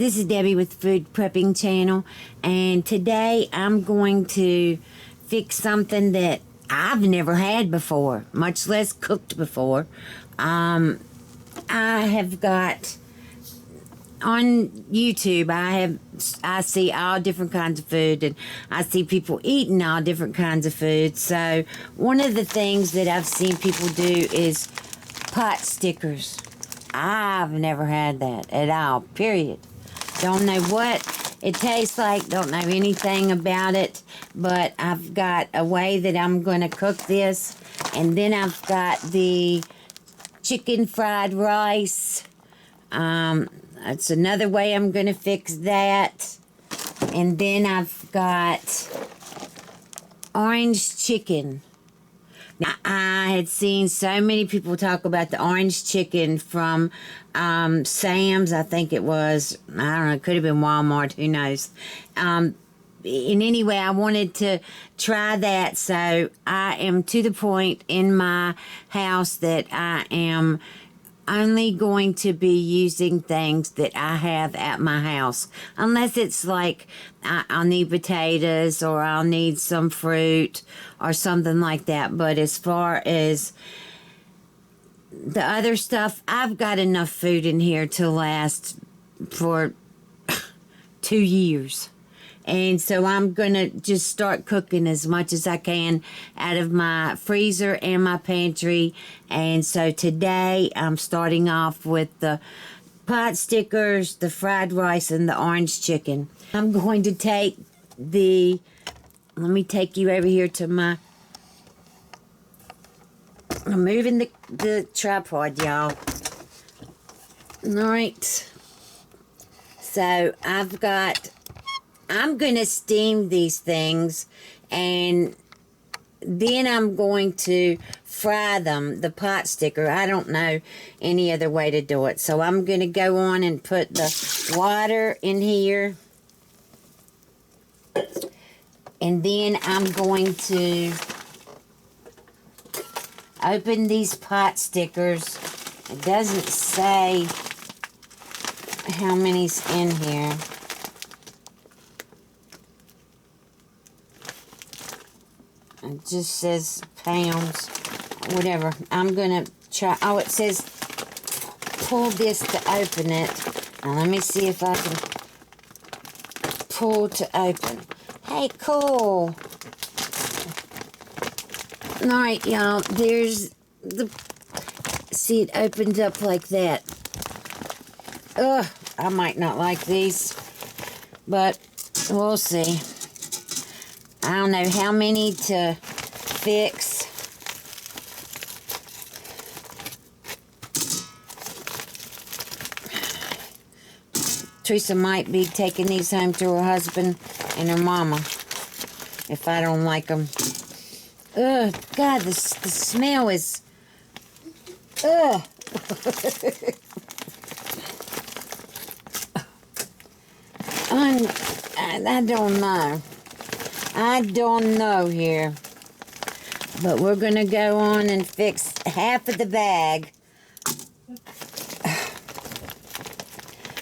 This is Debbie with Food Prepping Channel, and today I'm going to fix something that I've never had before, much less cooked before. I have got on YouTube, I see all different kinds of food, and I see people eating all different kinds of food. So one of the things that I've seen people do is pot stickers. I've never had that at all, period. Don't know what it tastes like, don't know anything about it, but I've got a way that I'm going to cook this, and then I've got the chicken fried rice. That's another way I'm going to fix that. And then I've got orange chicken. Now, I had seen so many people talk about the orange chicken from Sam's, I think it was. I don't know, it could have been Walmart, who knows. In any way, I wanted to try that, so I am to the point in my house that I am only going to be using things that I have at my house, unless it's like I'll need potatoes or I'll need some fruit or something like that. But as far as the other stuff, I've got enough food in here to last for 2 years. And so I'm going to just start cooking as much as I can out of my freezer and my pantry. And so today I'm starting off with the pot stickers, the fried rice, and the orange chicken. I'm going to take let me take you over here to I'm moving the tripod, y'all. All right. So I'm going to steam these things, and then I'm going to fry them, the pot sticker. I don't know any other way to do it. So I'm going to go on and put the water in here. And then I'm going to open these pot stickers. It doesn't say how many's in here. It just says pounds, whatever. I'm going to try. Oh, it says pull this to open it. Now, let me see if I can pull to open. Hey, cool. All right, y'all. There's see, it opens up like that. Ugh, I might not like these, but we'll see. I don't know how many to fix. Theresa might be taking these home to her husband and her mama if I don't like them. Ugh, God, the smell is... Ugh. I don't know. I don't know here. But we're going to go on and fix half of the bag.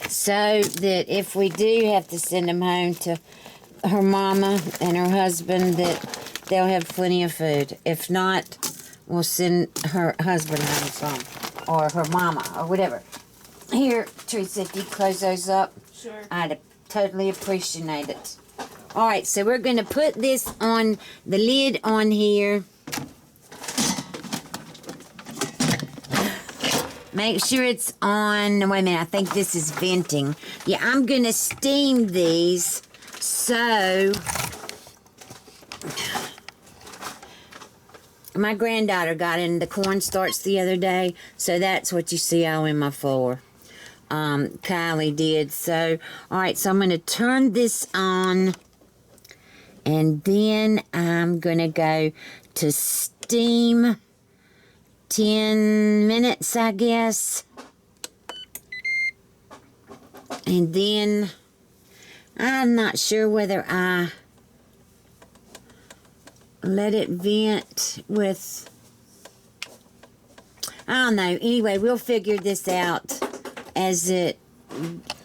So that if we do have to send them home to her mama and her husband, that they'll have plenty of food. If not, we'll send her husband home some. Or her mama, or whatever. Here, Theresa, if you close those up. Sure. I'd totally appreciate it. Alright, so we're going to put this on, the lid on here. Make sure it's on, wait a minute, I think this is venting. Yeah, I'm going to steam these, so my granddaughter got in the cornstarch the other day, so that's what you see all in my floor. Kylie did, so, alright, so I'm going to turn this on. And then I'm going to go to steam 10 minutes, I guess. And then I'm not sure whether I let it vent with... I don't know. Anyway, we'll figure this out as it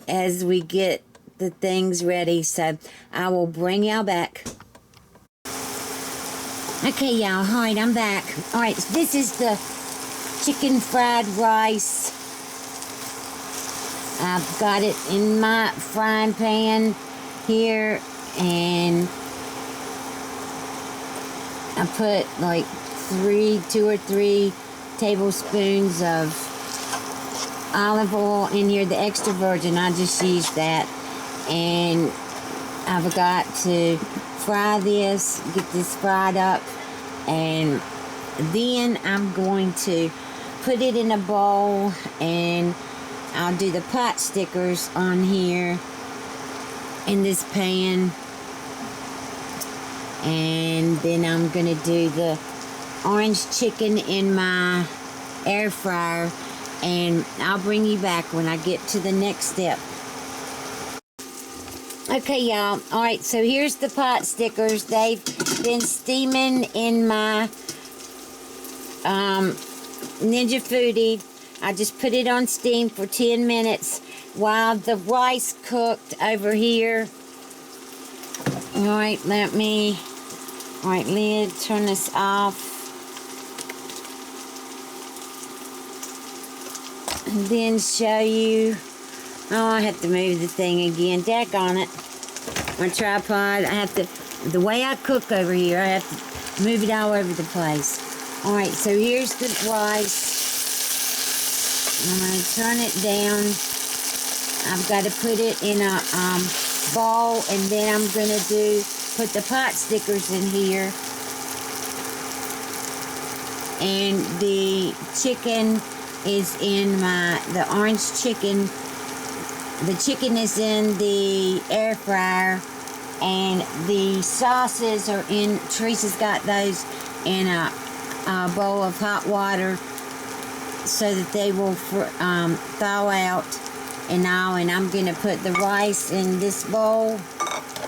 as we get the things ready. So I will bring y'all back. Okay, y'all. All right, I'm back. All right, so this is the chicken fried rice. I've got it in my frying pan here, and I put like 2 or 3 tablespoons of olive oil in here, the extra virgin. I just used that, and I've got to fry this, get this fried up, and then I'm going to put it in a bowl, and I'll do the pot stickers on here in this pan, and then I'm gonna do the orange chicken in my air fryer, and I'll bring you back when I get to the next step. Okay, y'all. All right, so here's the pot stickers. They've been steaming in my Ninja Foodi. I just put it on steam for 10 minutes while the rice cooked over here. All right, all right, lid, turn this off. And then show you. Oh, I have to move the thing again. Daggone it. My tripod. The way I cook over here, I have to move it all over the place. All right, so here's the rice. I'm going to turn it down. I've got to put it in a bowl, and then I'm going to put the pot stickers in here. And the chicken is in the orange chicken. The chicken is in the air fryer, and the sauces are in, Teresa's got those in a bowl of hot water so that they will thaw out and all. And I'm going to put the rice in this bowl,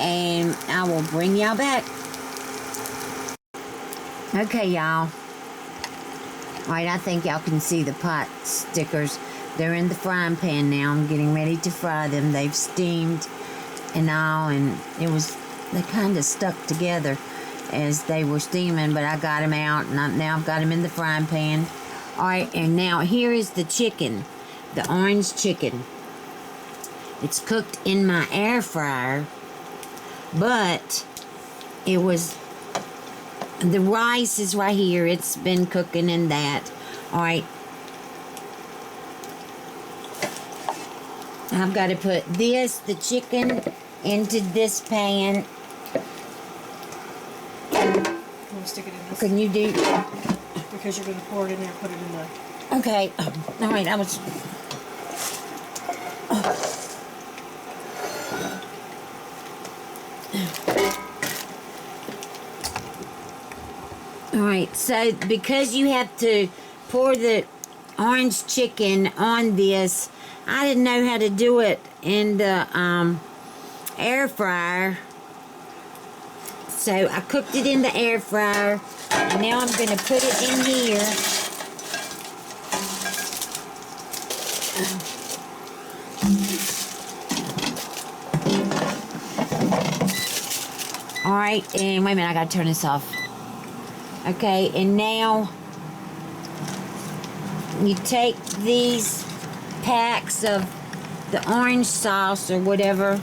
and I will bring y'all back. Okay, y'all. Alright, I think y'all can see the pot stickers. They're in the frying pan now. I'm getting ready to fry them. They've steamed and all, and they kind of stuck together as they were steaming, but I got them out, and now I've got them in the frying pan. Alright, and now here is the chicken, the orange chicken. It's cooked in my air fryer, but the rice is right here. It's been cooking in that. Alright. I've got to put the chicken, into this pan. You want to stick it in this? Can you do... Because you're going to pour it in there and put it in the... Okay. Alright, I was... Alright, so because you have to pour the orange chicken on this, I didn't know how to do it in the air fryer. So I cooked it in the air fryer, and now I'm going to put it in here. Alright, and wait a minute, I got to turn this off. Okay, and now you take these packs of the orange sauce or whatever,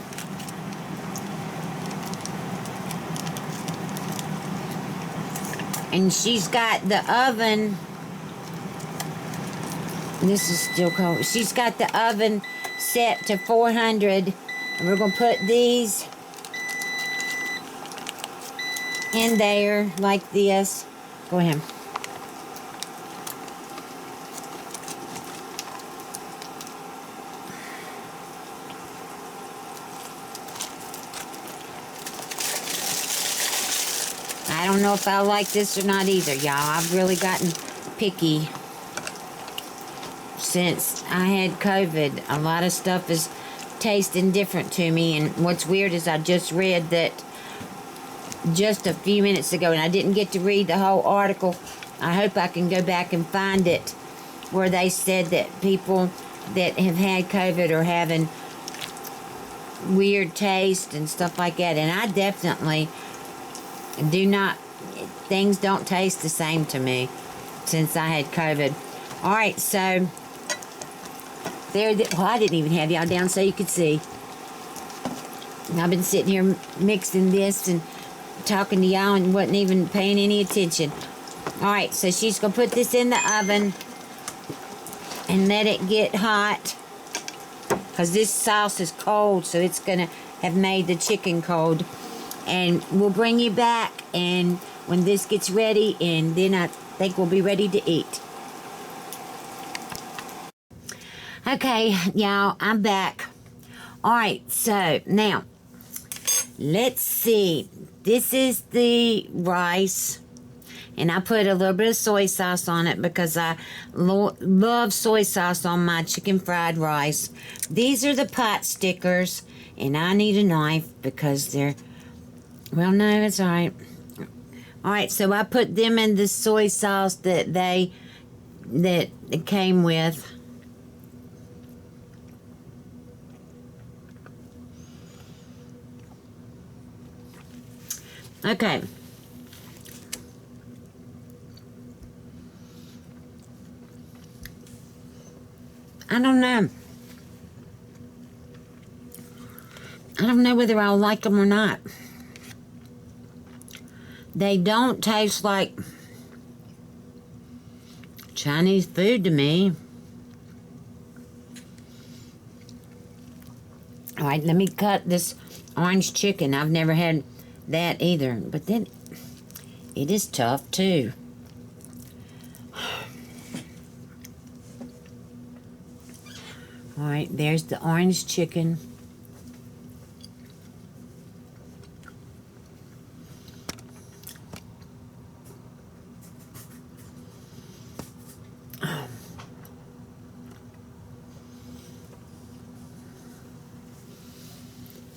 and she's got the oven. This is still cold. She's got the oven set to 400, and we're going to put these in there like this. Go ahead. I don't know if I like this or not either, y'all. I've really gotten picky since I had COVID. A lot of stuff is tasting different to me, and what's weird is I just read that just a few minutes ago, and I didn't get to read the whole article. I hope I can go back and find it, where they said that people that have had COVID are having weird taste and stuff like that. And I definitely do not, things don't taste the same to me since I had COVID. All right, so there, well, I didn't even have y'all down so you could see. I've been sitting here mixing this and talking to y'all and wasn't even paying any attention. All right, so she's going to put this in the oven and let it get hot, because this sauce is cold, so it's going to have made the chicken cold. And we'll bring you back and when this gets ready, and then I think we'll be ready to eat. Okay, y'all, I'm back. All right, so now let's see. This is the rice, and I put a little bit of soy sauce on it because I love soy sauce on my chicken fried rice. These are the pot stickers, and I need a knife because they're, well, no, it's all right. All right, so I put them in the soy sauce that it came with. Okay. I don't know. I don't know whether I'll like them or not. They don't taste like Chinese food to me. All right, let me cut this orange chicken. I've never had that either, but then it is tough too. All right, there's the orange chicken.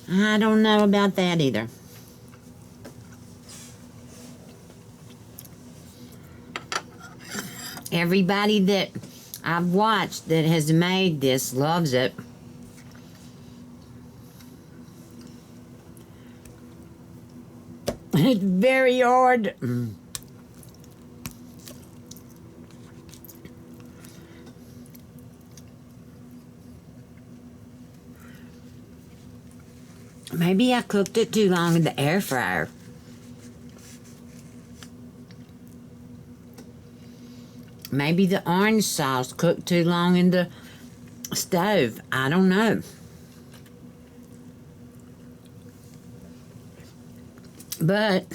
I don't know about that either. Everybody that I've watched that has made this loves it. It's very hard. Maybe I cooked it too long in the air fryer. Maybe the orange sauce cooked too long in the stove. I don't know. But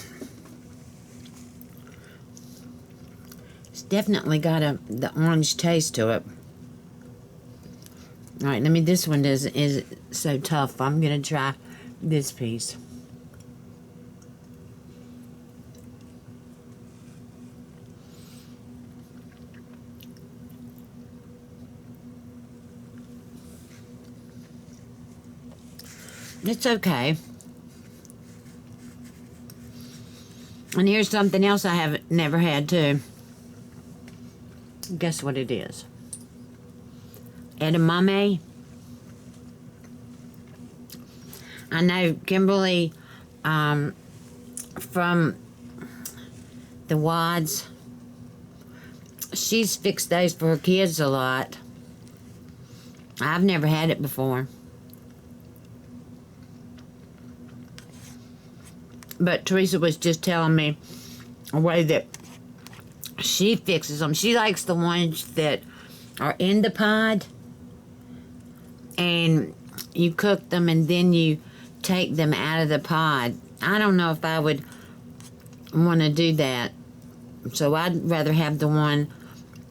it's definitely got the orange taste to it. All right, this one is so tough. I'm gonna try this piece. It's okay. And here's something else I have never had too. Guess what it is? Edamame. I know Kimberly from the Wads, she's fixed those for her kids a lot. I've never had it before. But Theresa was just telling me a way that she fixes them. She likes the ones that are in the pod, and you cook them and then you take them out of the pod. I don't know if I would want to do that. So I'd rather have the one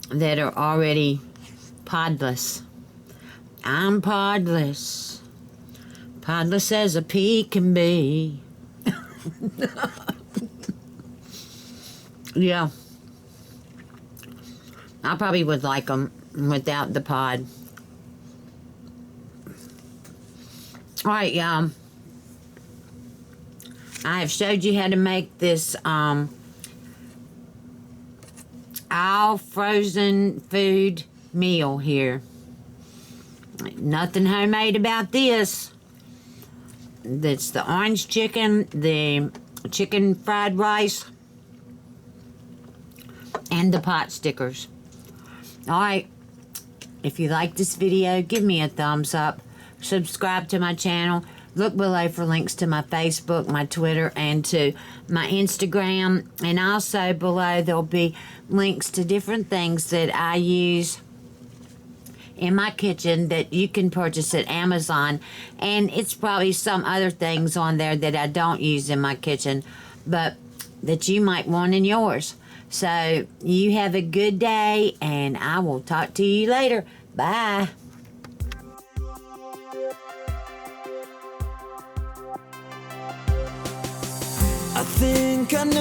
that are already podless. I'm podless. Podless as a pea can be. Yeah. I probably would like them without the pod. Alright, y'all. I have showed you how to make this all frozen food meal here. Nothing homemade about this. That's the orange chicken, the chicken fried rice, and the pot stickers. Alright, if you like this video, give me a thumbs up. Subscribe to my channel. Look below for links to my Facebook, my Twitter, and to my Instagram. And also below there'll be links to different things that I use in my kitchen that you can purchase at Amazon. And it's probably some other things on there that I don't use in my kitchen, but that you might want in yours. So you have a good day, and I will talk to you later. Bye. I think I know